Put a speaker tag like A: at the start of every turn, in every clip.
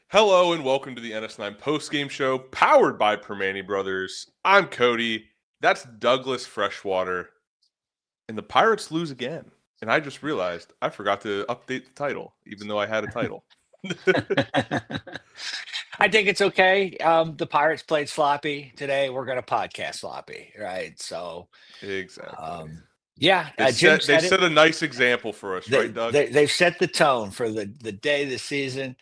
A: Hello and welcome to the NS9 Postgame Show, powered by Primanti Bros. I'm Cody. That's Douglas Freshwater. And the Pirates lose again. And I just realized I forgot to update the title, even though I had a title.
B: I think it's okay. The Pirates played sloppy today. We're going to podcast sloppy, right? So,
A: Exactly.
B: Yeah.
A: They set a nice example for us, right, Doug?
B: They've set the tone for the day of the season.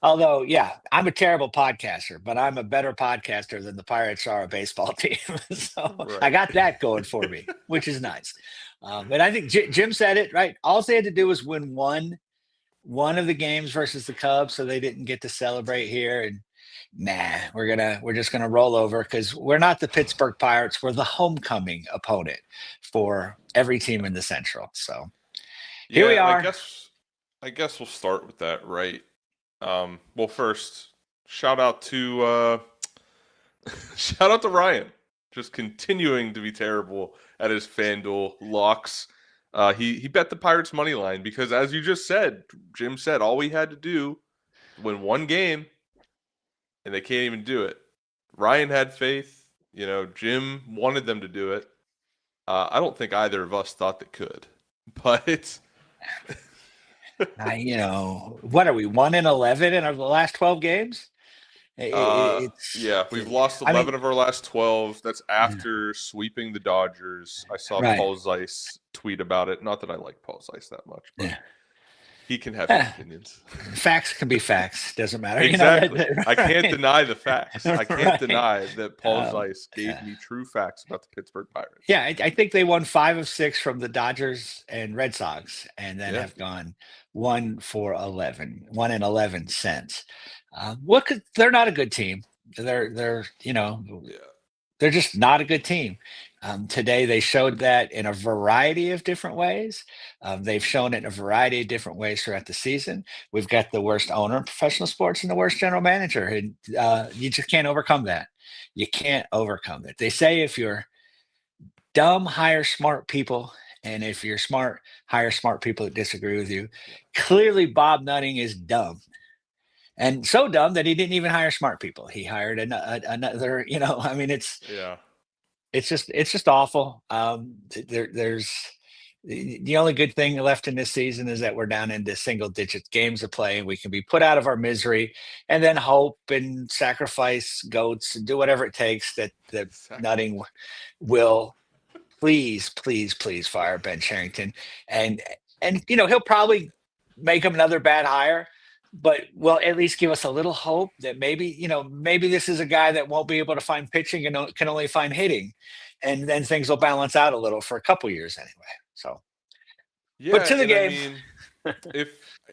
B: Although, yeah, I'm a terrible podcaster, but I'm a better podcaster than the Pirates are a baseball team. So right. I got that going for me, which is nice. But I think Jim said it, right? All they had to do was win one of the games versus the Cubs, so they didn't get to celebrate here. And we're just gonna roll over because we're not the Pittsburgh Pirates. We're the homecoming opponent for every team in the Central. So here we are.
A: I guess we'll start with that, right? Well, first, shout out to Ryan, just continuing to be terrible at his FanDuel locks. He bet the Pirates money line because, as you just said, Jim said all we had to do win one game. And they can't even do it. Ryan had faith. Jim wanted them to do it. I don't think either of us thought they could. But
B: what are we, 1-11 in the last 12 games?
A: We've lost 11 of our last 12. That's after sweeping the Dodgers. I saw Paul Zeiss tweet about it. Not that I like Paul Zeiss that much, but he can have his opinions.
B: Facts can be facts. Doesn't matter.
A: Exactly. I can't deny the facts. I can't deny that Paul Zeiss gave me true facts about the Pittsburgh Pirates.
B: Yeah, I think they won 5 of 6 from the Dodgers and Red Sox, and then have gone 1-11 since. They're not a good team. They're just not a good team. Today, they showed that in a variety of different ways. They've shown it in a variety of different ways throughout the season. We've got the worst owner in professional sports and the worst general manager. And you just can't overcome that. You can't overcome it. They say if you're dumb, hire smart people. And if you're smart, hire smart people that disagree with you. Clearly, Bob Nutting is dumb. And so dumb that he didn't even hire smart people. He hired another, it's just awful. There's the only good thing left in this season is that we're down into single digit games of play and we can be put out of our misery and then hope and sacrifice goats and do whatever it takes that Nutting will please fire Ben Cherington. And he'll probably make him another bad hire. But will at least give us a little hope that maybe this is a guy that won't be able to find pitching and can only find hitting. And then things will balance out a little for a couple years anyway. So,
A: yeah, but to the game.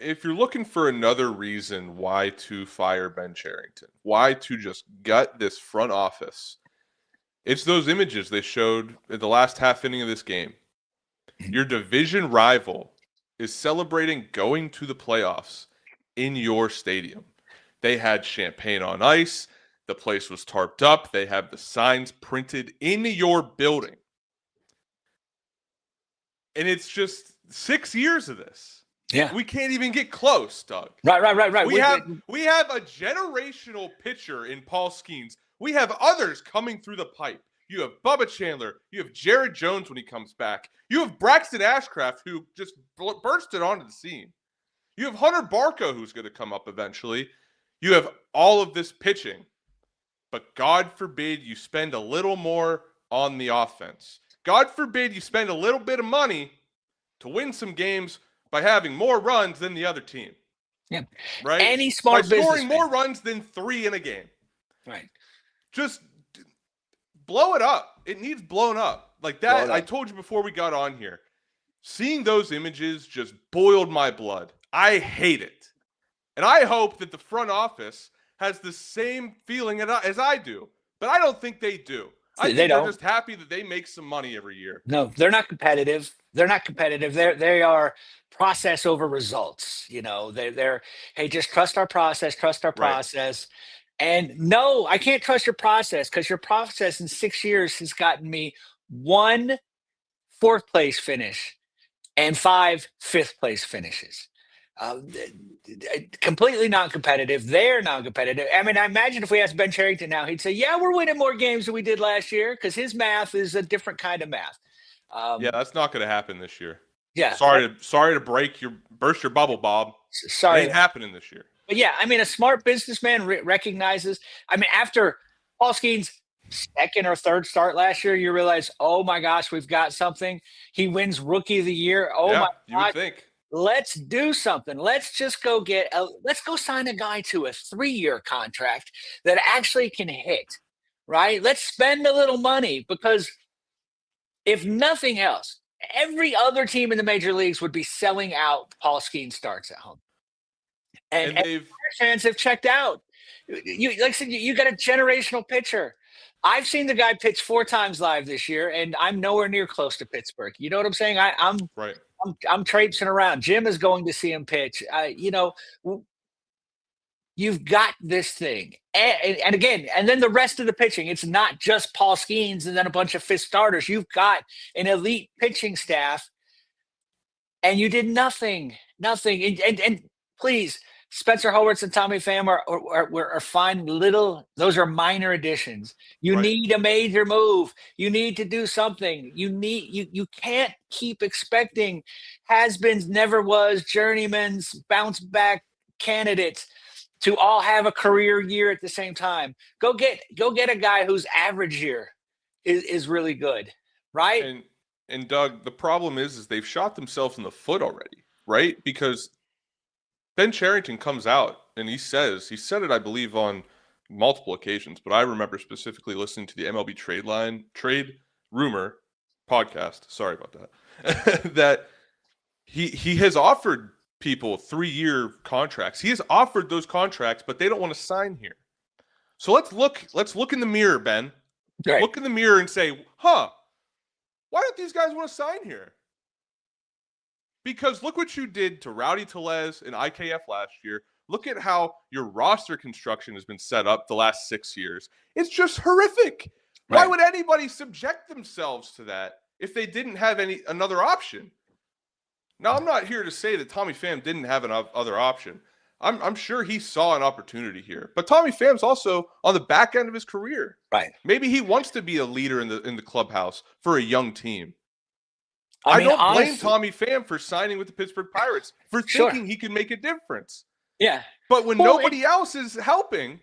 A: If you're looking for another reason why to fire Ben Cherington, why to just gut this front office, it's those images they showed in the last half inning of this game. Your division rival is celebrating going to the playoffs in your stadium. They had champagne on ice. The place was tarped up. They have the signs printed in your building. And it's just 6 years of this.
B: Yeah.
A: We can't even get close, Doug.
B: Right.
A: We have a generational pitcher in Paul Skeens. We have others coming through the pipe. You have Bubba Chandler. You have Jared Jones when he comes back. You have Braxton Ashcraft, who just bursted onto the scene. You have Hunter Barco, who's going to come up eventually. You have all of this pitching. But God forbid you spend a little more on the offense. God forbid you spend a little bit of money to win some games by having more runs than the other team.
B: Yeah.
A: Right?
B: Any smart business.
A: By scoring more runs than 3 in a game.
B: Right.
A: Just blow it up. It needs blown up. Like that, I told you before we got on here. Seeing those images just boiled my blood. I hate it. And I hope that the front office has the same feeling as I do. But I don't think they do. I think they're just happy that they make some money every year.
B: No, they're not competitive. They're not competitive. They are process over results. You know, they're hey, just trust our process, trust our process. And no, I can't trust your process because your process in 6 years has gotten me 1 fourth place finish and 5 fifth place finishes. Completely non-competitive. They're non-competitive. I mean, I imagine if we asked Ben Cherington now, he'd say, yeah, we're winning more games than we did last year because his math is a different kind of math.
A: Yeah, that's not going to happen this year.
B: Yeah.
A: Sorry to burst your bubble, Bob.
B: Sorry.
A: It ain't happening this year.
B: But yeah, I mean, a smart businessman recognizes, I mean, after Paul Skeens' second or third start last year, you realize, oh my gosh, we've got something. He wins Rookie of the Year. Oh my God.
A: You would think.
B: Let's do something. Let's just go let's go sign a guy to a 3-year contract that actually can hit, right? Let's spend a little money because if nothing else, every other team in the major leagues would be selling out Paul Skeens starts at home. And fans have checked out. You like I said, you got a generational pitcher. I've seen the guy pitch 4 times live this year, and I'm nowhere near close to Pittsburgh. You know what I'm saying? I'm
A: right.
B: I'm traipsing around. Jim is going to see him pitch. You know, you've got this thing. And again, and then the rest of the pitching, it's not just Paul Skeens and then a bunch of fifth starters. You've got an elite pitching staff, and you did nothing. And please, Spencer Howard and Tommy Pham are fine those are minor additions. You need a major move. You need to do something. You can't keep expecting has-beens, never was, journeymans, bounce back candidates to all have a career year at the same time. Go get a guy whose average year is really good, right?
A: And Doug, the problem is they've shot themselves in the foot already, right? Because Ben Cherington comes out and he said it, I believe, on multiple occasions, but I remember specifically listening to the MLB Trade Rumor podcast. Sorry about that. That he has offered people 3-year contracts. He has offered those contracts, but they don't want to sign here. So let's look in the mirror, Ben.
B: Right.
A: Look in the mirror and say, why don't these guys want to sign here? Because look what you did to Rowdy Tellez and IKF last year. Look at how your roster construction has been set up the last 6 years. It's just horrific. Right. Why would anybody subject themselves to that if they didn't have another option? Now, I'm not here to say that Tommy Pham didn't have an other option. I'm sure he saw an opportunity here. But Tommy Pham's also on the back end of his career.
B: Right.
A: Maybe he wants to be a leader in the clubhouse for a young team. I don't blame Tommy Pham for signing with the Pittsburgh Pirates, for thinking he could make a difference.
B: Yeah.
A: But when nobody else is helping,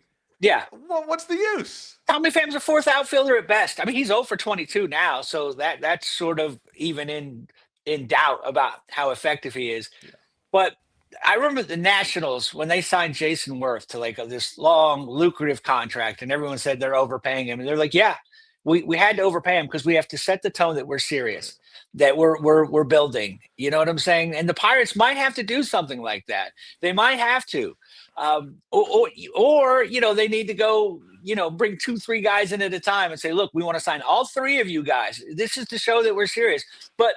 A: what's the use?
B: Tommy Pham's a 4th outfielder at best. I mean, he's 0 for 22 now, so that's sort of even in doubt about how effective he is. Yeah. But I remember the Nationals when they signed Jason Worth to like this long, lucrative contract, and everyone said they're overpaying him. And they're like, yeah, we had to overpay him because we have to set the tone that we're serious, that we're building. You know what I'm saying? And the Pirates might have to do something like that. They might have to, or you know, they need to go, you know, bring 2-3 guys in at a time and say, look, we want to sign all 3 of you guys. This is to show that we're serious. But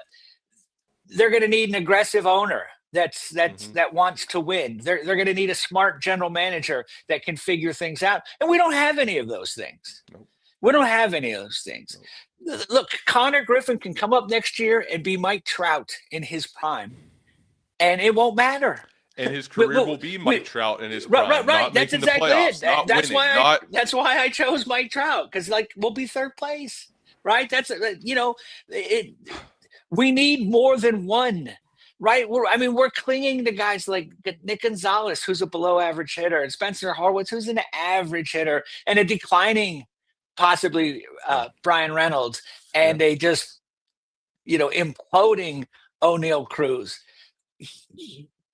B: they're going to need an aggressive owner that wants to win. They're going to need a smart general manager that can figure things out. And we don't have any of those things. Nope. We don't have any of those things. Nope. Look, Connor Griffin can come up next year and be Mike Trout in his prime, and it won't matter.
A: And his career will be Mike Trout in his prime.
B: Right.
A: Not
B: That's exactly
A: playoffs,
B: it. That's why I chose Mike Trout, because like we'll be 3rd place, right? That's we need more than one. Right. We're clinging to guys like Nick Gonzalez, who's a below average hitter, and Spencer Horwitz, who's an average hitter, and a declining, possibly Brian Reynolds, and a just, imploding O'Neal Cruz.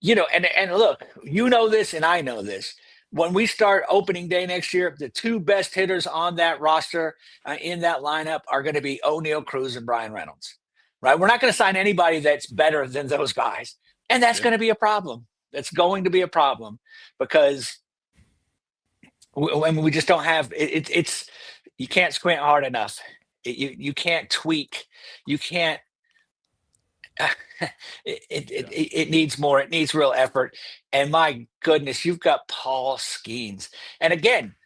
B: And look, you know this, and I know this. When we start opening day next year, the 2 best hitters on that roster in that lineup are going to be O'Neal Cruz and Brian Reynolds. Right, we're not going to sign anybody that's better than those guys, and that's going to be a problem. That's going to be a problem because we just don't have it. It's you can't squint hard enough. You can't tweak. You can't. It needs more. It needs real effort. And my goodness, you've got Paul Skeens. And again,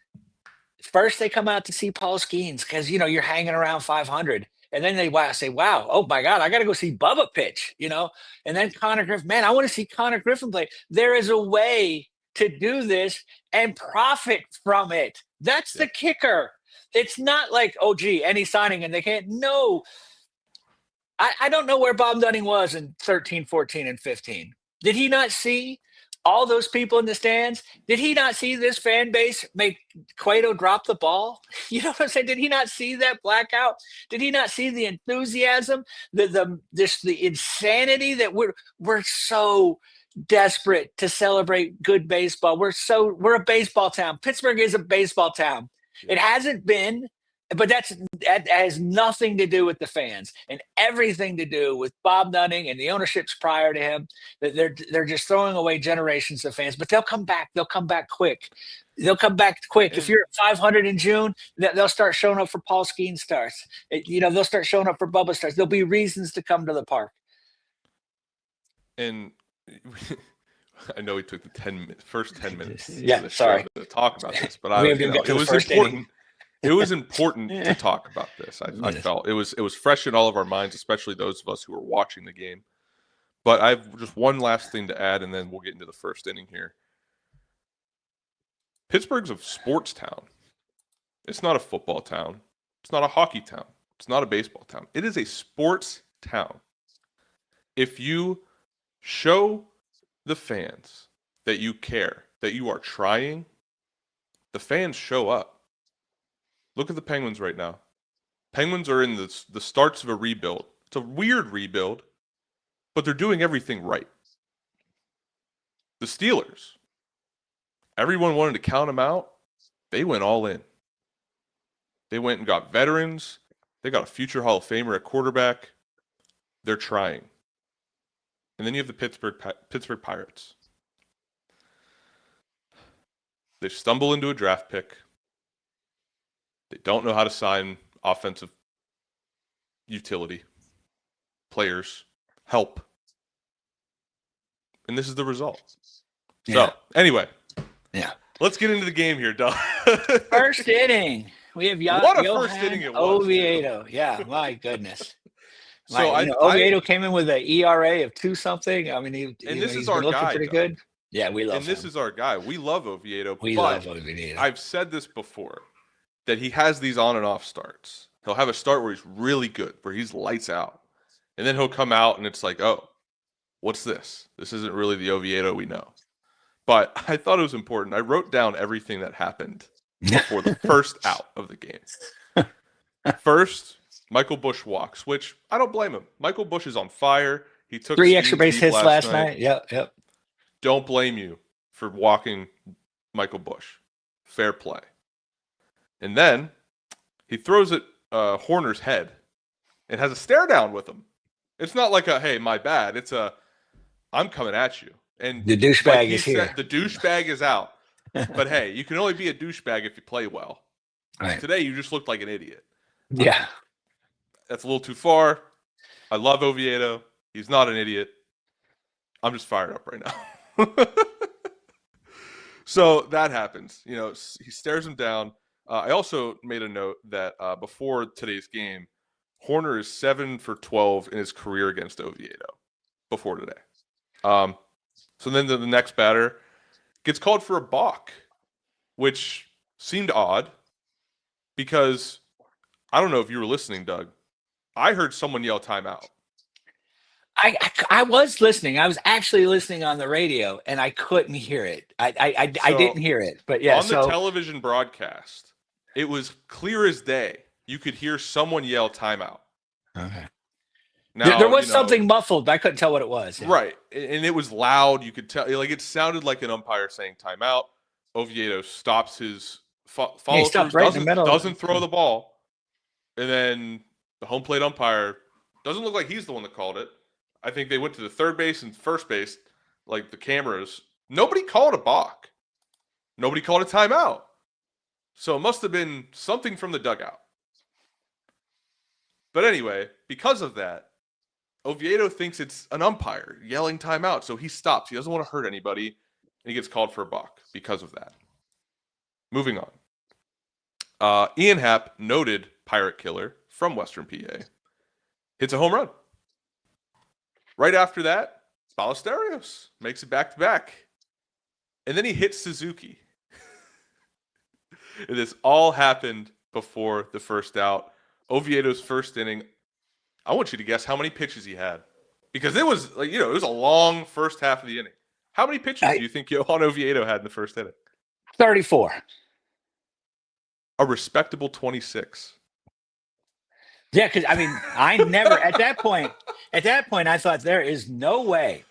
B: first they come out to see Paul Skeens because you're hanging around 500. And then they say, wow, oh my God, I got to go see Bubba pitch, And then Connor Griffin, man, I want to see Connor Griffin play. There is a way to do this and profit from it. That's the kicker. It's not like, oh, gee, any signing and they can't. No. I don't know where Bob Dunning was in 13, 14, and 15. Did he not see all those people in the stands? Did he not see this fan base make Cueto drop the ball? You know what I'm saying? Did he not see that blackout? Did he not see the enthusiasm, the insanity that we're so desperate to celebrate good baseball? We're a baseball town. Pittsburgh is a baseball town. It hasn't been. But that has nothing to do with the fans and everything to do with Bob Dunning and the ownerships prior to him. They're just throwing away generations of fans, but they'll come back. They'll come back quick. If you're at 500 in June, they'll start showing up for Paul Skeens starts. They'll start showing up for Bubba starts. There'll be reasons to come to the park.
A: And I know we took the first 10 minutes
B: of the show
A: to talk about this, but it was important.
B: Inning.
A: It was important to talk about this. I felt it was fresh in all of our minds, especially those of us who were watching the game. But I've just one last thing to add, and then we'll get into the first inning here. Pittsburgh's a sports town. It's not a football town. It's not a hockey town. It's not a baseball town. It is a sports town. If you show the fans that you care, that you are trying, the fans show up. Look at the Penguins right now. Penguins are in the starts of a rebuild. It's a weird rebuild, but they're doing everything right. The Steelers, everyone wanted to count them out. They went all in. They went and got veterans. They got a future Hall of Famer at quarterback. They're trying. And then you have the Pittsburgh Pirates. They stumble into a draft pick. They don't know how to sign offensive utility players, help. And this is the result.
B: Yeah.
A: So, anyway.
B: Yeah.
A: Let's get into the game here, Doug.
B: First inning. We have
A: What a
B: Johan
A: first inning it was.
B: Oviedo. Yeah, my goodness.
A: So
B: Oviedo came in with an ERA of 2-something. I mean,
A: this is
B: he's
A: our
B: looking
A: guy,
B: pretty
A: Doug.
B: good. Yeah, we love him.
A: And this is our guy. We love Oviedo.
B: We love Oviedo.
A: I've said this before, that he has these on and off starts. He'll have a start where he's really good, where he's lights out. And then he'll come out and it's like, oh, what's this? This isn't really the Oviedo we know. But I thought it was important. I wrote down everything that happened before the first out of the game. First, Michael Busch walks, which I don't blame him. Michael Busch is on fire. He took
B: 3 extra base hits last night. Yep.
A: Don't blame you for walking Michael Busch. Fair play. And then he throws it Horner's head and has a stare down with him. It's not like a, hey, my bad. It's a, I'm coming at you. And
B: the douchebag is here.
A: The douchebag is out. But hey, you can only be a douchebag if you play well.
B: Right.
A: Today, you just looked like an idiot.
B: Yeah.
A: That's a little too far. I love Oviedo. He's not an idiot. I'm just fired up right now. So that happens. You know, he stares him down. I also made a note that before today's game, Horner is 7 for 12 in his career against Oviedo before today. So then the next batter gets called for a balk, which seemed odd because I don't know if you were listening, Doug. I heard someone yell timeout.
B: I was listening. I was actually listening on the radio, and I couldn't hear it. I didn't hear it, but yeah.
A: On the television broadcast, it was clear as day. You could hear someone yell timeout.
B: Okay.
A: Now,
B: there was something muffled, but I couldn't tell what it was. Yeah.
A: Right, and it was loud. You could tell, like it sounded like an umpire saying timeout. Oviedo stops his follow through,
B: right in the middle.
A: Doesn't throw the ball, and then the home plate umpire doesn't look like he's the one that called it. I think they went to the third base and first base. like the cameras, nobody called a balk. Nobody called a timeout. So it must have been something from the dugout. But anyway, because of that, Oviedo thinks it's an umpire yelling timeout. So he stops. He doesn't want to hurt anybody. And he gets called for a balk because of that. Moving on. Ian Happ, noted pirate killer from Western PA, hits a home run. Right after that, Ballesteros makes it back-to-back. And then he hits Suzuki. And this all happened before the first out. Oviedo's first inning. I want you to guess how many pitches he had. Because it was like, it was a long first half of the inning. How many pitches do you think Johan Oviedo had in the first inning?
B: 34.
A: A respectable 26.
B: Yeah, because I never at that point, I thought there is no way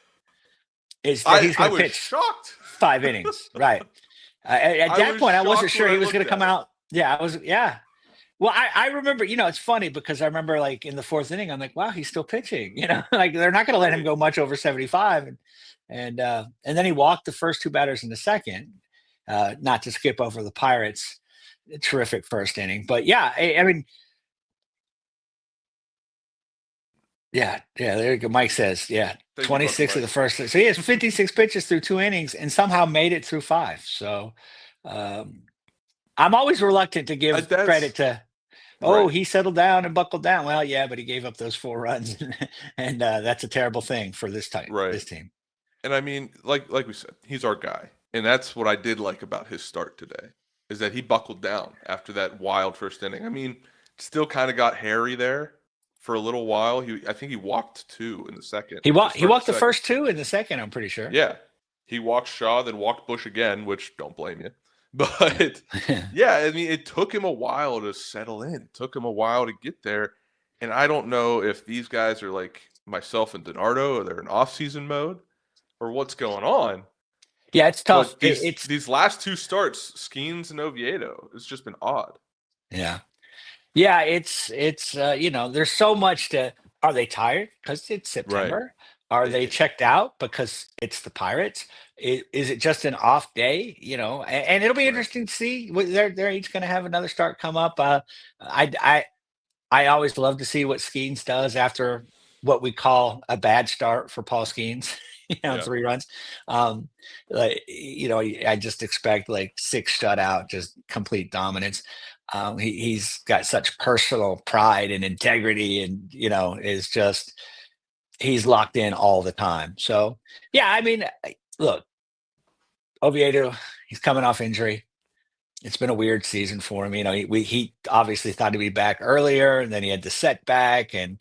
B: he's going to pitch
A: shocked.
B: 5 innings. Right. At that point, I wasn't sure he was going to come out. Yeah, Yeah. Well, I remember, it's funny because I remember like in the 4th inning, I'm like, wow, he's still pitching. Like they're not going to let him go much over 75. And then he walked the first 2 batters in the second, not to skip over the Pirates. Terrific first inning. But yeah, Yeah, there you go. Mike says, 26 of the first. So he has 56 pitches through 2 innings and somehow made it through 5. So I'm always reluctant to give credit to, he settled down and buckled down. Well, yeah, but he gave up those 4 runs, and that's a terrible thing for this team.
A: And like we said, he's our guy, and that's what I did like about his start today, is that he buckled down after that wild first inning. Still kind of got hairy there for a little while. I think he walked 2 in the second.
B: He walked the first 2 in the second, I'm pretty sure.
A: Yeah. He walked Shaw, then walked Bush again, which don't blame you. But yeah, it took him a while to settle in. It took him a while to get there. And I don't know if these guys are like myself and DiNardo, or they're in off-season mode, or what's going on.
B: Yeah, it's tough.
A: These last 2 starts, Skeens and Oviedo, it's just been odd.
B: Yeah. Yeah, it's there's so much to. Are they tired because it's September? Right. Are they checked out because it's the Pirates? Is it just an off day? And it'll be interesting to see. They're each going to have another start come up. I always love to see what Skeens does after what we call a bad start for Paul Skeens. 3 runs. I just expect like 6 shutout, just complete dominance. He's got such personal pride and integrity, and he's locked in all the time. So yeah, look, Oviedo, he's coming off injury. It's been a weird season for him. He obviously thought he'd be back earlier, and then he had the setback and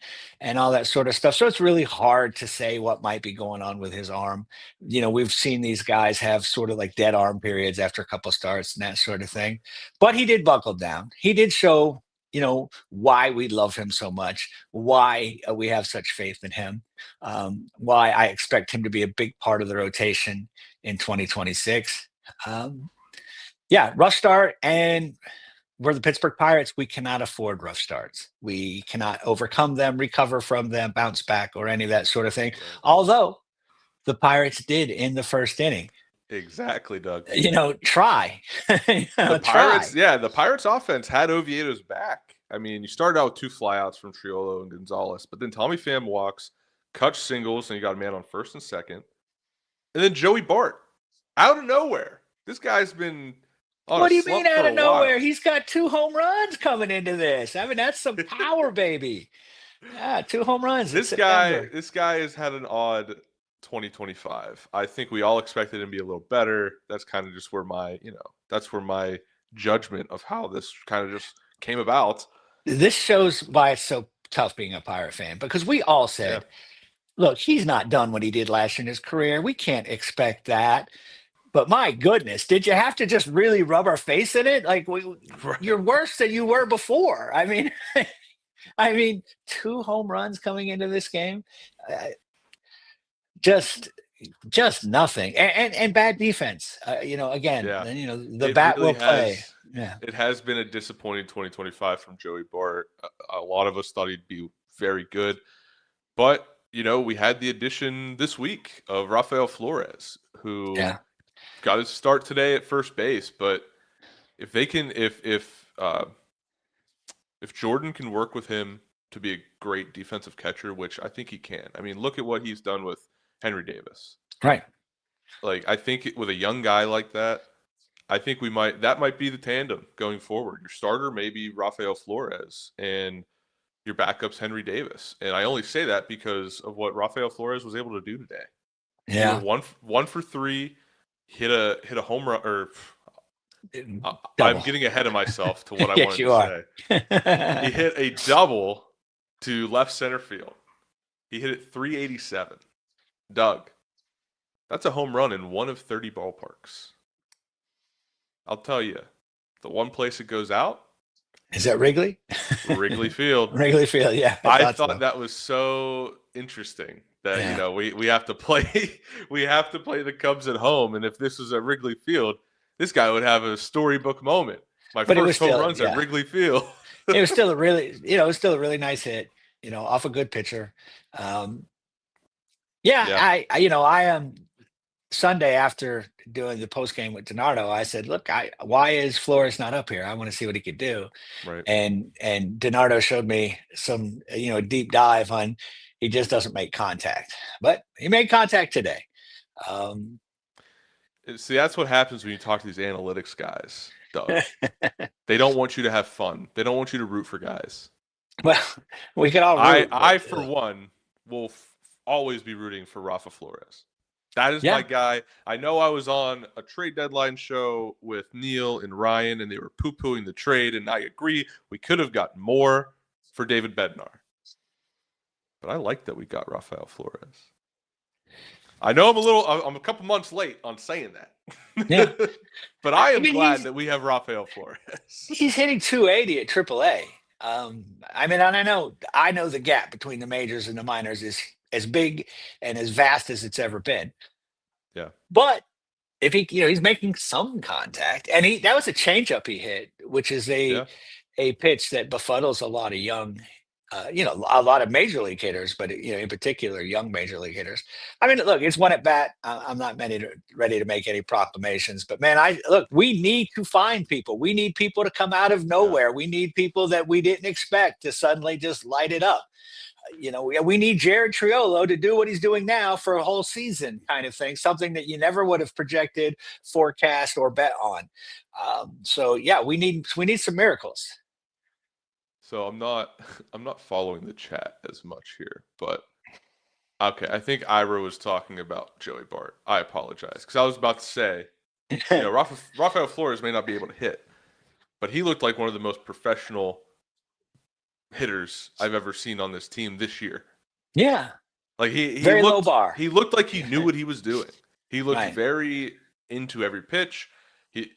B: all that sort of stuff. So it's really hard to say what might be going on with his arm. We've seen these guys have sort of like dead arm periods after a couple starts and that sort of thing. But he did buckle down. He did show, why we love him so much, why we have such faith in him, why I expect him to be a big part of the rotation in 2026. Yeah, rough start, and we're the Pittsburgh Pirates. We cannot afford rough starts. We cannot overcome them, recover from them, bounce back, or any of that sort of thing. Although the Pirates did in the first inning.
A: Exactly, Doug.
B: Try.
A: The Pirates, the Pirates offense had Oviedo's back. You started out with 2 flyouts from Triolo and Gonzalez, but then Tommy Pham walks, Kutch singles, and you got a man on first and second. And then Joey Bart, out of nowhere. This guy's been...
B: What do you mean out of nowhere? He's got 2 home runs coming into this. That's some power, baby. Yeah, 2 home runs.
A: This guy has had an odd 2025. I think we all expected him to be a little better. That's kind of just where my judgment of how this kind of just came about.
B: This shows why it's so tough being a Pirate fan, because we all said, look, he's not done what he did last year in his career. We can't expect that. But my goodness, did you have to just really rub our face in it? Like, you're worse than you were before. 2 home runs coming into this game, just nothing, and bad defense. The bat will play. Yeah,
A: it has been a disappointing 2025 from Joey Bart. A lot of us thought he'd be very good, but we had the addition this week of Rafael Flores, who
B: Yeah.
A: got his start today at first base. But if they can, if Jordan can work with him to be a great defensive catcher, which I think he can. I mean, look at what he's done with Henry Davis.
B: Right.
A: Like, I think with a young guy like that, I think that might be the tandem going forward. Your starter may be Rafael Flores, and your backup's Henry Davis. And I only say that because of what Rafael Flores was able to do today.
B: Yeah.
A: He went one for 3, hit a home run, or I'm getting ahead of myself to what I
B: Yes,
A: wanted
B: you
A: to
B: are.
A: say. He hit a double to left center field. He hit it 387. Doug, that's a home run in one of 30 ballparks. I'll tell you, the one place it goes out,
B: Is that Wrigley?
A: Wrigley Field.
B: Wrigley Field, yeah.
A: I thought that was so interesting that we have to play we have to play the Cubs at home, and if this was at Wrigley Field, this guy would have a storybook moment. But first home runs at Wrigley Field.
B: It was still a really nice hit, off a good pitcher. I am Sunday after doing the post game with Donardo, I said, look, why is Flores not up here? I want to see what he could do.
A: Right.
B: And Donardo showed me some, deep dive on, he just doesn't make contact, but he made contact today.
A: See, that's what happens when you talk to these analytics guys, Doug. They don't want you to have fun. They don't want you to root for guys.
B: Well, we can all root.
A: I for one, will always be rooting for Rafa Flores. That is my guy. I know I was on a trade deadline show with Neil and Ryan, and they were poo-pooing the trade, and I agree. We could have gotten more for David Bednar. But I like that we got Rafael Flores. I know I'm a couple months late on saying that.
B: Yeah.
A: But I am glad that we have Rafael Flores.
B: He's hitting 280 at AAA. And I know the gap between the majors and the minors is as big and as vast as it's ever been.
A: Yeah.
B: But if he's making some contact, and that was a changeup he hit, which is a pitch that befuddles a lot of young, a lot of major league hitters, but in particular young major league hitters. I mean, look, it's one at bat. I'm not ready to make any proclamations, but man, we need to find people. We need people to come out of nowhere. We need people that we didn't expect to suddenly just light it up. We need Jared Triolo to do what he's doing now for a whole season, kind of thing, something that you never would have projected, forecast, or bet on. We need some miracles.
A: So I'm not following the chat as much here, but okay, I think Ira was talking about Joey Bart. I apologize, because I was about to say, Rafael Flores may not be able to hit, but he looked like one of the most professional hitters I've ever seen on this team this year.
B: Yeah.
A: Like he
B: very
A: looked,
B: low bar.
A: He looked like he knew what he was doing. He looked very into every pitch.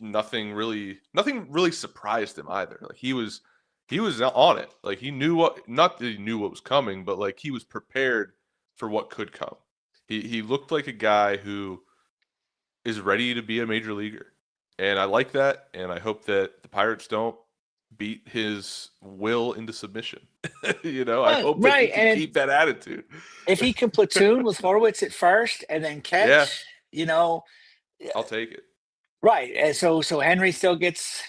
A: Nothing really surprised him either. Like he was on it. Like he knew not that he knew what was coming, but like he was prepared for what could come. He looked like a guy who is ready to be a major leaguer. And I like that, and I hope that the Pirates don't beat his will into submission. I hope that he can keep that attitude.
B: If he can platoon with Horwitz at first and then catch,
A: I'll take it.
B: Right. And so Henry still gets.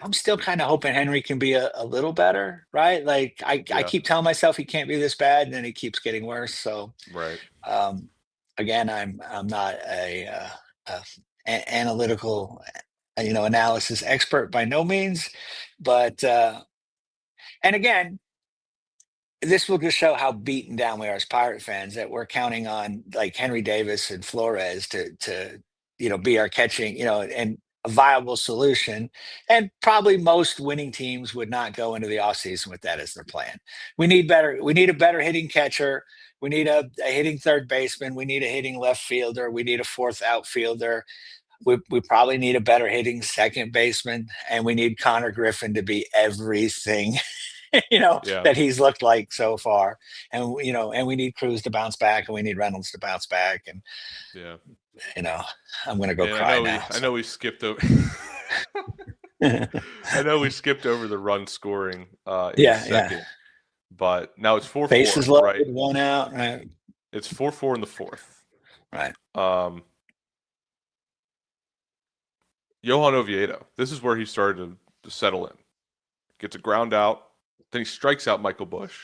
B: I'm still kind of hoping Henry can be a little better, right? Like I keep telling myself he can't be this bad, and then he keeps getting worse. So
A: right.
B: Again, I'm not a analytical analysis expert by no means, but and again, this will just show how beaten down we are as Pirate fans, that we're counting on like Henry Davis and Flores to be our catching, and a viable solution. And probably most winning teams would not go into the offseason with that as their plan. We need a better hitting catcher. We need a hitting third baseman. We need a hitting left fielder. We need a fourth outfielder. We probably need a better hitting second baseman, and we need Connor Griffin to be everything, that he's looked like so far. And, and we need Cruz to bounce back, and we need Reynolds to bounce back. And, I'm going to go cry now.
A: I know we skipped over. I know we skipped over the run scoring. In a second. But now it's 4-4,
B: Bases loaded,
A: right?
B: 1 out, right?
A: It's 4-4 in the fourth.
B: Right.
A: Johan Oviedo. This is where he started to settle in. Gets a ground out. Then he strikes out Michael Bush.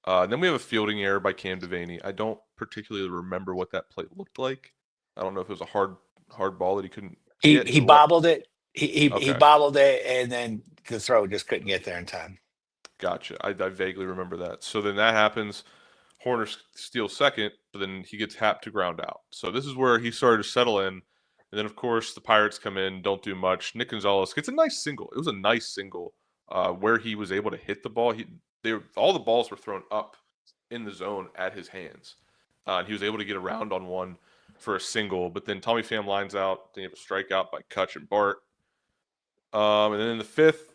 A: Then we have a fielding error by Cam Devaney. I don't particularly remember what that play looked like. I don't know if it was a hard ball that he couldn't hit.
B: He bobbled it. He
A: Okay.
B: bobbled it, and then the throw just couldn't get there in time.
A: Gotcha. I vaguely remember that. So then that happens. Horner steals second, but then he gets happed to ground out. So this is where he started to settle in. And then, of course, the Pirates come in, don't do much. Nick Gonzalez gets a nice single. It was a nice single where he was able to hit the ball. All the balls were thrown up in the zone at his hands. And he was able to get around on one for a single. But then Tommy Pham lines out. Then you have a strikeout by Kutch and Bart. And then in the fifth,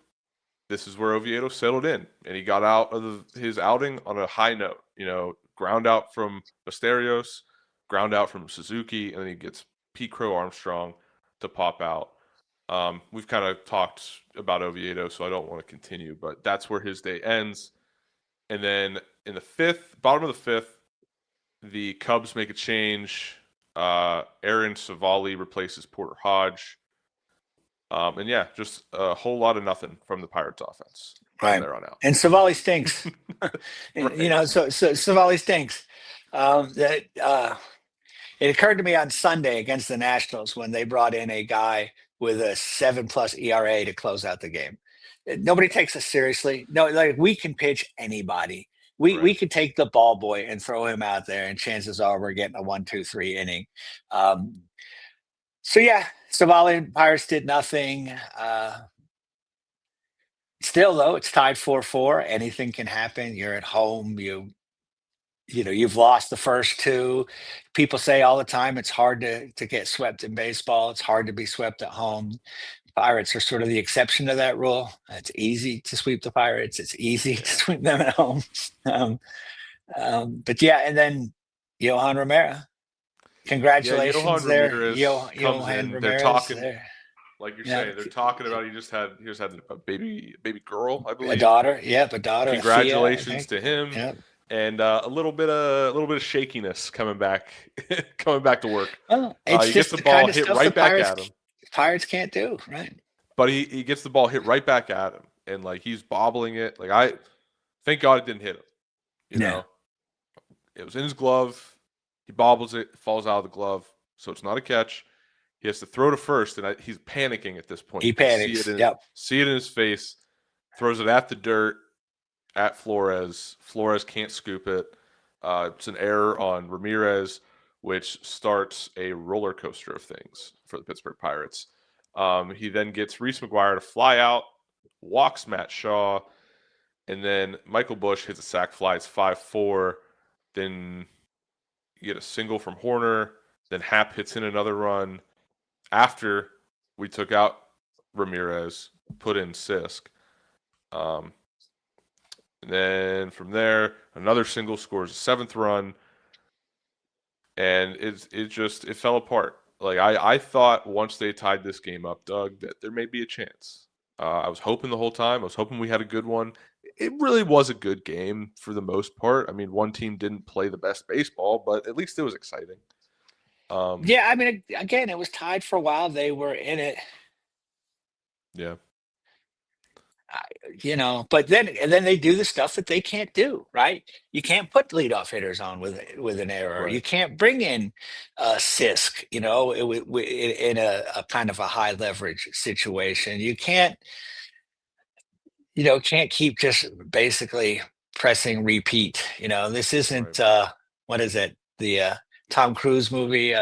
A: this is where Oviedo settled in. And he got out of his outing on a high note. Ground out from Basterios, ground out from Suzuki, and then he gets Pete Crow Armstrong to pop out. We've kind of talked about Oviedo, so I don't want to continue, but that's where his day ends. And then in the bottom of the fifth, the Cubs make a change. Aaron Savali replaces Porter Hodge. And yeah, just a whole lot of nothing from the Pirates offense.
B: Right.
A: From there on out.
B: And Savali stinks.
A: Right.
B: So Savali stinks. It occurred to me on Sunday against the Nationals when they brought in a guy with a 7+ ERA to close out the game. Nobody takes us seriously. No, like we can pitch anybody. We could take the ball boy and throw him out there, and chances are we're getting a 1-2-3 inning. So yeah, Savali and Pirates did nothing. Still, though, it's tied 4-4. Anything can happen. You're at home. You've lost the first two. People say all the time it's hard to get swept in baseball. It's hard to be swept at home. Pirates are sort of the exception to that rule. It's easy to sweep the Pirates. It's easy to sweep them at home. But yeah, and then Johan Romero. Congratulations there. Johan Ramirez.
A: They're talking.
B: There.
A: Like you're saying, they're talking about he just had a baby girl, I believe.
B: A daughter. Yep, a daughter.
A: Congratulations to him.
B: Yep.
A: And a little bit of shakiness coming back to work.
B: Well, he gets
A: the ball hit right back at him.
B: Pirates can't do, right?
A: But he gets the ball hit right back at him, and like he's bobbling it. Like I thank God it didn't hit him. You know, it was in his glove. He bobbles it, falls out of the glove, so it's not a catch. He has to throw to first, and he's panicking at this point.
B: He panics.
A: See it in his face. Throws it at the dirt, at Flores. Flores can't scoop it. It's an error on Ramirez, which starts a roller coaster of things for the Pittsburgh Pirates. He then gets Reese McGuire to fly out, walks Matt Shaw, and then Michael Bush hits a sac fly. It's 5-4. Then you get a single from Horner. Then Happ hits in another run. After we took out Ramirez, put in Sisk. And then from there, another single scores a seventh run. And it fell apart. Like I thought once they tied this game up, Doug, that there may be a chance. I was hoping the whole time. I was hoping we had a good one. It really was a good game for the most part. I mean, one team didn't play the best baseball, but at least it was exciting.
B: Yeah, I mean, again, it was tied for a while. They were in it.
A: Yeah.
B: But then they do the stuff that they can't do, right? You can't put leadoff hitters on with an error.
A: Right.
B: You can't bring in Sisk, in a kind of a high leverage situation. You can't keep just basically pressing repeat. This isn't what is it? The Tom Cruise movie,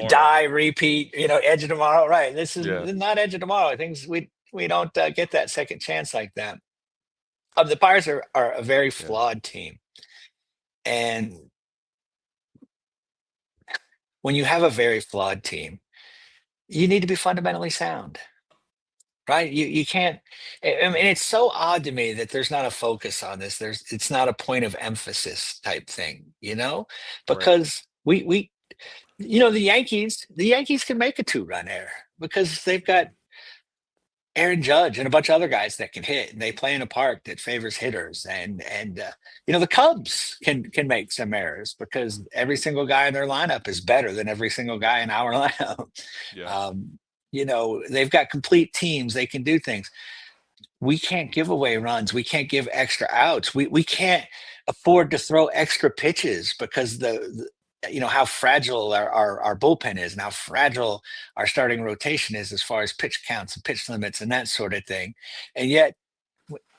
B: die, repeat, Edge of Tomorrow. Right. This is not Edge of Tomorrow. Things we don't get that second chance like that. The Pirates are a very flawed team. And when you have a very flawed team, you need to be fundamentally sound. Right? You can't. I mean, it's so odd to me that there's not a focus on this. It's not a point of emphasis type thing, because we the Yankees can make a 2-run error because they've got Aaron Judge and a bunch of other guys that can hit, and they play in a park that favors hitters. And the Cubs can make some errors because every single guy in their lineup is better than every single guy in our lineup.
A: Yeah.
B: They've got complete teams. They can do things. We can't give away runs. We can't give extra outs. We can't afford to throw extra pitches because how fragile our bullpen is and how fragile our starting rotation is as far as pitch counts and pitch limits and that sort of thing. And yet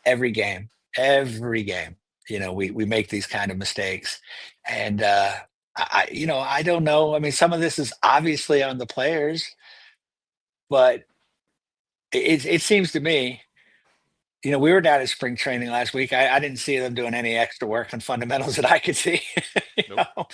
B: every game, we make these kind of mistakes. And I don't know. I mean, some of this is obviously on the players, but it seems to me, we were down at spring training last week. I didn't see them doing any extra work on fundamentals that I could see.
A: Nope.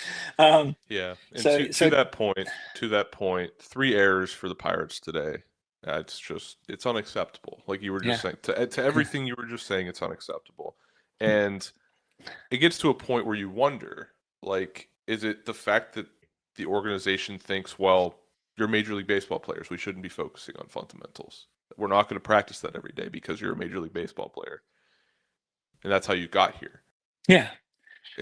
A: Yeah. And to that point, 3 errors for the Pirates today. It's unacceptable. Like you were just saying, to everything you were just saying, it's unacceptable. And it gets to a point where you wonder, like, is it the fact that the organization thinks, well, you're Major League Baseball players, we shouldn't be focusing on fundamentals. We're not going to practice that every day because you're a Major League Baseball player. And that's how you got here.
B: Yeah.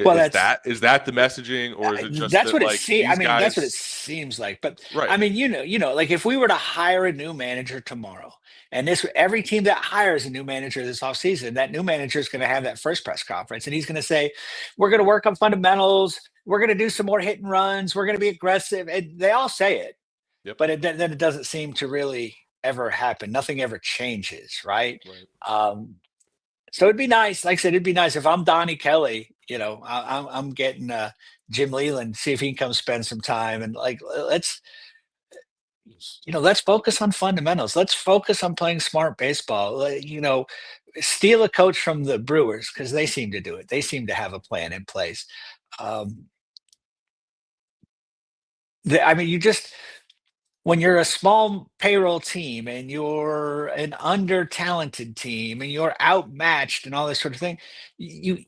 A: Well, is that the messaging, or is it just
B: that's
A: that,
B: what
A: like,
B: it seems? I mean,
A: guys...
B: that's what it seems like. But
A: right.
B: I mean, like if we were to hire a new manager tomorrow, and every team that hires a new manager this offseason, that new manager is going to have that first press conference, and he's going to say, "We're going to work on fundamentals. We're going to do some more hit and runs. We're going to be aggressive." And they all say it, but then it doesn't seem to really ever happen. Nothing ever changes, right? So it'd be nice. Like I said, it'd be nice if I'm Donnie Kelly. I'm getting Jim Leland, see if he can come spend some time, and let's focus on fundamentals. Let's focus on playing smart baseball. Steal a coach from the Brewers because they seem to do it. They seem to have a plan in place. When you're a small payroll team and you're an under-talented team and you're outmatched and all this sort of thing, we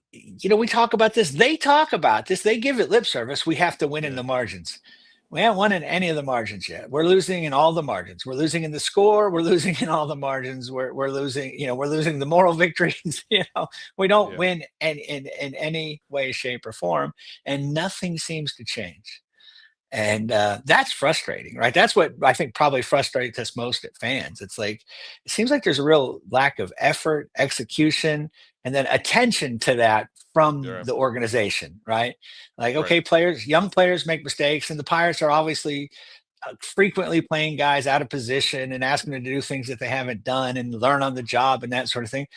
B: talk about this. They talk about this. They give it lip service. We have to win in the margins. We haven't won in any of the margins yet. We're losing in all the margins. We're losing in the score. We're losing in all the margins. We're losing. We're losing the moral victories. We don't win in any way, shape, or form, and nothing seems to change. And that's frustrating, right? That's what I think probably frustrates us most at fans. It's like, it seems like there's a real lack of effort, execution, and then attention to that from the organization, right? Like, okay, young players make mistakes, and the Pirates are obviously frequently playing guys out of position and asking them to do things that they haven't done and learn on the job and that sort of thing.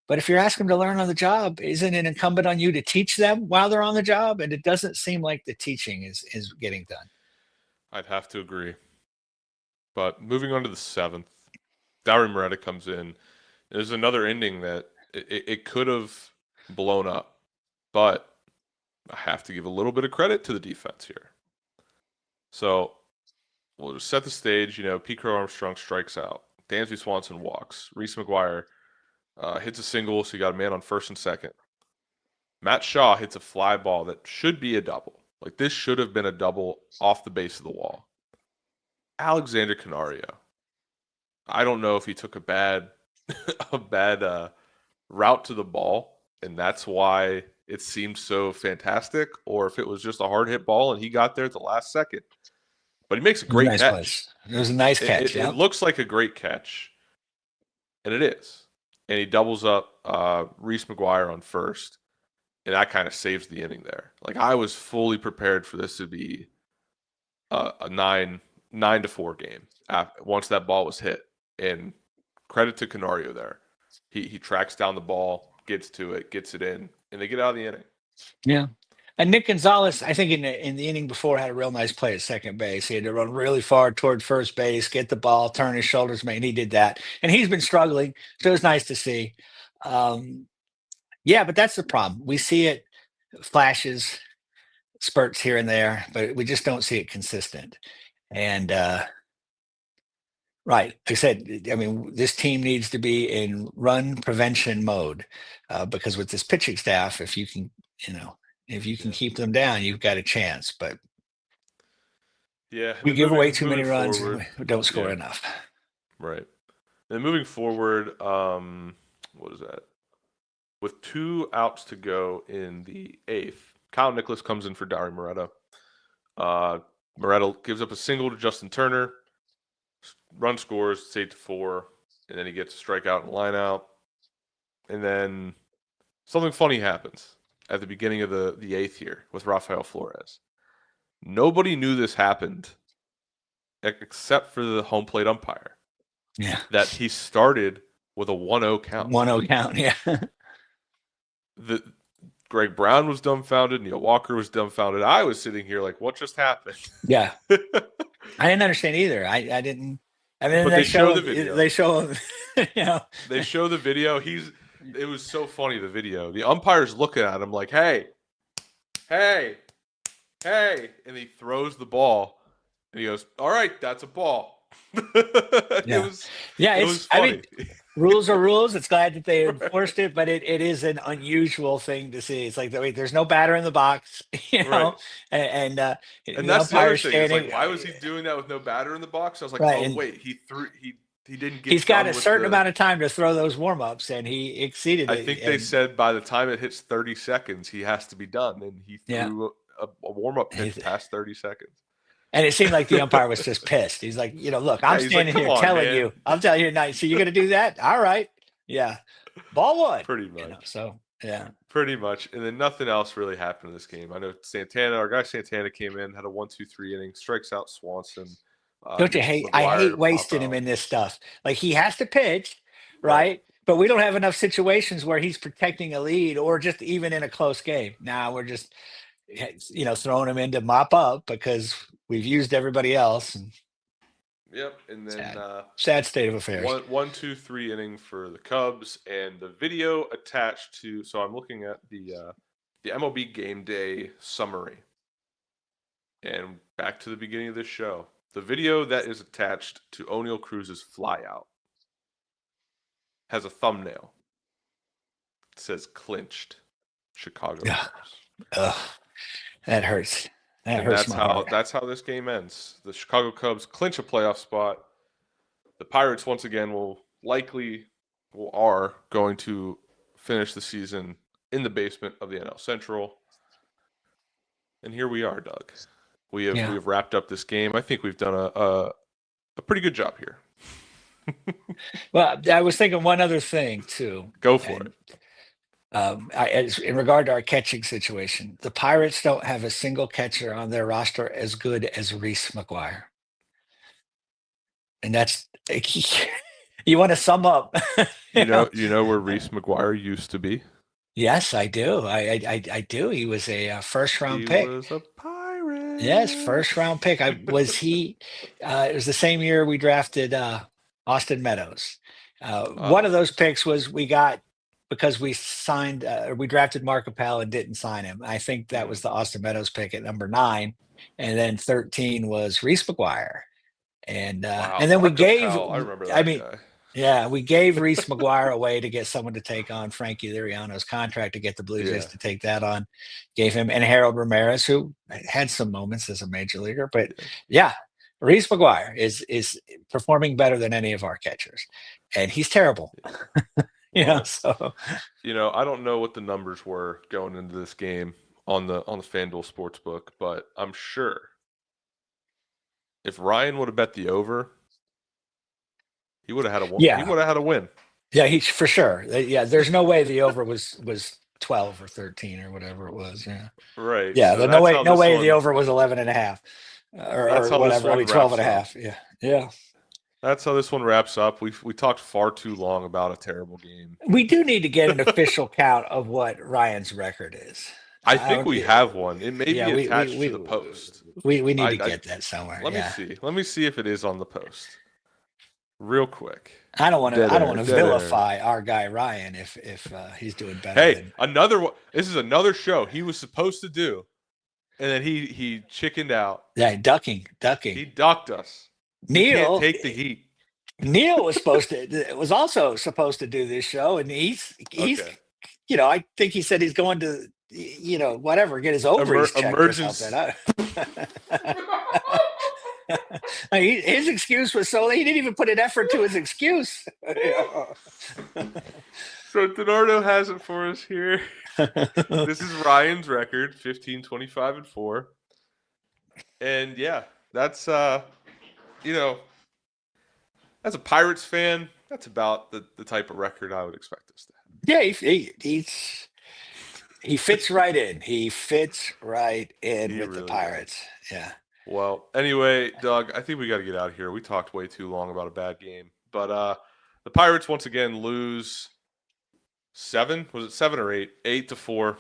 B: But if you're asking them to learn on the job, isn't it incumbent on you to teach them while they're on the job? And it doesn't seem like the teaching is getting done.
A: I'd have to agree. But moving on to the 7th, Dauri Moreta comes in. There's another ending that it could have blown up, but I have to give a little bit of credit to the defense here. So we'll just set the stage. Pete Crow Armstrong strikes out. Dansby Swanson walks. Reese McGuire hits a single, so you got a man on first and second. Matt Shaw hits a fly ball that should be a double. Like, this should have been a double off the base of the wall. Alexander Canario. I don't know if he took a bad route to the ball, and that's why it seemed so fantastic, or if it was just a hard hit ball and he got there at the last second. But he makes a great catch.
B: It was a nice catch.
A: It looks like a great catch, and it is. And he doubles up Reese McGuire on first, and that kind of saves the inning there. Like, I was fully prepared for this to be a 9-4 game once that ball was hit. And credit to Canario there. He tracks down the ball, gets to it, gets it in, and they get out of the inning.
B: Yeah. And Nick Gonzalez, I think in the inning before, had a real nice play at second base. He had to run really far toward first base, get the ball, turn his shoulders, man. He did that. And he's been struggling, so it was nice to see. But that's the problem. We see it, flashes, spurts here and there, but we just don't see it consistent. And right, like I said, I mean, this team needs to be in run prevention mode because with this pitching staff, if you can keep them down, you've got a chance. But
A: we
B: give away too many runs, we don't score enough.
A: Right. And moving forward, what is that? With 2 outs to go in the 8th, Kyle Nicholas comes in for Dari Moreta. Moreta gives up a single to Justin Turner. Run scores, it's 8-4, and then he gets a strikeout and line out. And then something funny happens at the beginning of the 8th here with Rafael Flores. Nobody knew this happened except for the home plate umpire.
B: Yeah.
A: That he started with a 1-0 count.
B: 1-0 count, yeah.
A: Greg Brown was dumbfounded. Neil Walker was dumbfounded. I was sitting here like, what just happened?
B: Yeah. I didn't understand either. I didn't. I mean,
A: But they show the video.
B: They show him,
A: They show the video. It was so funny, the video. The umpire's looking at him like, hey. And he throws the ball. And he goes, all right, that's a ball.
B: Yeah.
A: It was funny.
B: I mean, rules are rules. It's glad that they enforced it, but it is an unusual thing to see. It's like, there's no batter in the box, you know,
A: right.
B: and
A: that's the other thing. It's like, why was he doing that with no batter in the box? I was like,
B: right.
A: Oh, wait, he didn't get.
B: He's got a certain amount of time to throw those warm-ups, and he exceeded it.
A: I think they said by the time it hits 30 seconds, he has to be done, and he threw a warm-up pitch past 30 seconds.
B: And it seemed like the umpire was just pissed. He's like, look, I'm standing here telling you. I'm telling you tonight. So you're going to do that? All right. Yeah. Ball one.
A: Pretty much.
B: So, yeah.
A: Pretty much. And then nothing else really happened in this game. I know our guy Santana came in, had a 1-2-3 inning, strikes out Swanson.
B: Don't you hate? I hate wasting him in this stuff. Like, he has to pitch, right? But we don't have enough situations where he's protecting a lead or just even in a close game. Now we're just, throwing him in to mop up because we've used everybody else.
A: Yep, and then
B: sad state of affairs.
A: 1-2-3 inning for the Cubs, and the video attached to. So I'm looking at the MLB Game Day summary, and back to the beginning of this show. The video that is attached to O'Neal Cruz's flyout has a thumbnail. It says "clinched," Chicago Cubs.
B: That hurts. That's
A: how this game ends. The Chicago Cubs clinch a playoff spot. The Pirates once again are going to finish the season in the basement of the NL Central. And here we are, Doug. We have wrapped up this game. I think we've done a pretty good job here.
B: Well, I was thinking one other thing too.
A: Go for it.
B: In regard to our catching situation, the Pirates don't have a single catcher on their roster as good as Reese McGuire. And that's you want to sum up.
A: You know where Reese McGuire used to be?
B: Yes, I do. I do. He was a first round pick.
A: He was a Pirate.
B: Yes, first round pick. It was the same year we drafted Austin Meadows. One of those picks was we got because we drafted Mark Appel and didn't sign him. I think that was the Austin Meadows pick at number 9, and then 13 was Reese McGuire, and then we gave.
A: I remember that guy.
B: Yeah, we gave Reese McGuire away to get someone to take on Frankie Liriano's contract to get the Blue Jays to take that on. Gave him and Harold Ramirez, who had some moments as a major leaguer, but Reese McGuire is performing better than any of our catchers, and he's terrible. So
A: I don't know what the numbers were going into this game on the FanDuel Sportsbook, but I'm sure if Ryan would have bet the over, he would have had a win.
B: Yeah.
A: He would have had a win.
B: Yeah, he's for sure. Yeah, there's no way the over was 12 or 13 or whatever it was. Yeah.
A: Right.
B: Yeah, so no way the over was 11 and a half or whatever. I mean, 12 and a half. Yeah. Yeah.
A: That's how this one wraps up. We talked far too long about a terrible game.
B: We do need to get an official count of what Ryan's record is.
A: I think we have one. It may be attached to the post.
B: We need to get that somewhere.
A: Let me see. Let me see if it is on the post. Real quick.
B: I don't want to vilify our guy Ryan if he's doing better.
A: Hey, another one. This is another show he was supposed to do, and then he chickened out.
B: Yeah, ducking. He
A: ducked us.
B: Neil
A: can't take the heat.
B: Neil was also supposed to do this show, and he's
A: okay.
B: I think he said he's going to whatever, get his ovaries checked or something. His excuse was so he didn't even put an effort to his excuse.
A: So DiNardo has it for us here. This is Ryan's record, 15, 25, and 4. And yeah, that's you know, as a Pirates fan, that's about the type of record I would expect us to have.
B: Yeah, he fits right in. He fits right in with the Pirates. Does. Yeah.
A: Well, anyway, Doug, I think we got to get out of here. We talked way too long about a bad game. But the Pirates once again lose 7. Was it 7 or 8? 8-4.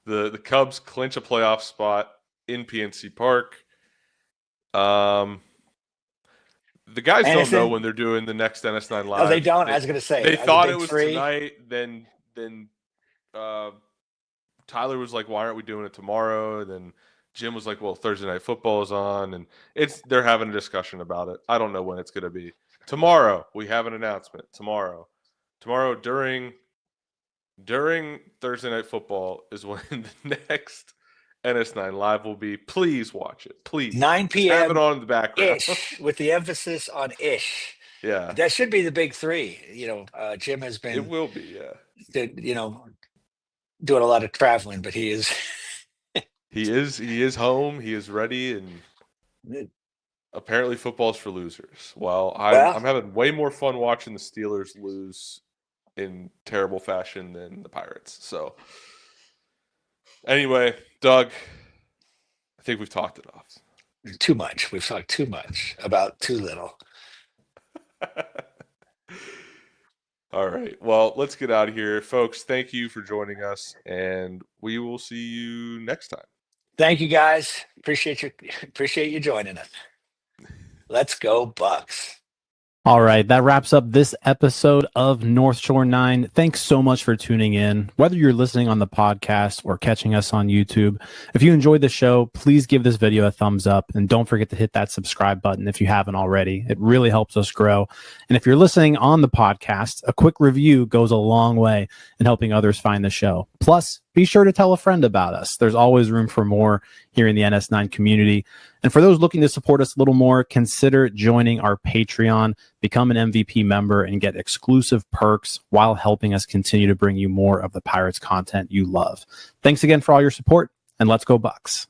A: The Cubs clinch a playoff spot in PNC Park. The guys don't know when they're doing the next NS9 Live.
B: Oh, they don't? I was going to say.
A: They thought it was tonight. Then Tyler was like, why aren't we doing it tomorrow? And then Jim was like, well, Thursday Night Football is on. And they're having a discussion about it. I don't know when it's going to be. Tomorrow, we have an announcement. Tomorrow during Thursday Night Football is when the next NS9 Live will be. Please watch it. Please.
B: 9 p.m.
A: Have it on in the background.
B: Ish, with the emphasis on ish.
A: Yeah.
B: That should be the big 3. Jim has been.
A: It will be, yeah.
B: Doing a lot of traveling, but he is.
A: He is home. He is ready, and apparently football's for losers. Well, I'm having way more fun watching the Steelers lose in terrible fashion than the Pirates. So anyway, Doug, I think we've talked enough.
B: Too much. We've talked too much about too little.
A: All right. Well, let's get out of here. Folks, thank you for joining us, and we will see you next time.
B: Thank you, guys. Appreciate you joining us. Let's go, Bucks.
C: All right, that wraps up this episode of North Shore 9. Thanks so much for tuning in. Whether you're listening on the podcast or catching us on YouTube, if you enjoyed the show, please give this video a thumbs up, and don't forget to hit that subscribe button if you haven't already. It really helps us grow. And if you're listening on the podcast, a quick review goes a long way in helping others find the show. Plus, be sure to tell a friend about us. There's always room for more here in the NS9 community. And for those looking to support us a little more, consider joining our Patreon, become an MVP member, and get exclusive perks while helping us continue to bring you more of the Pirates content you love. Thanks again for all your support, and let's go Bucks.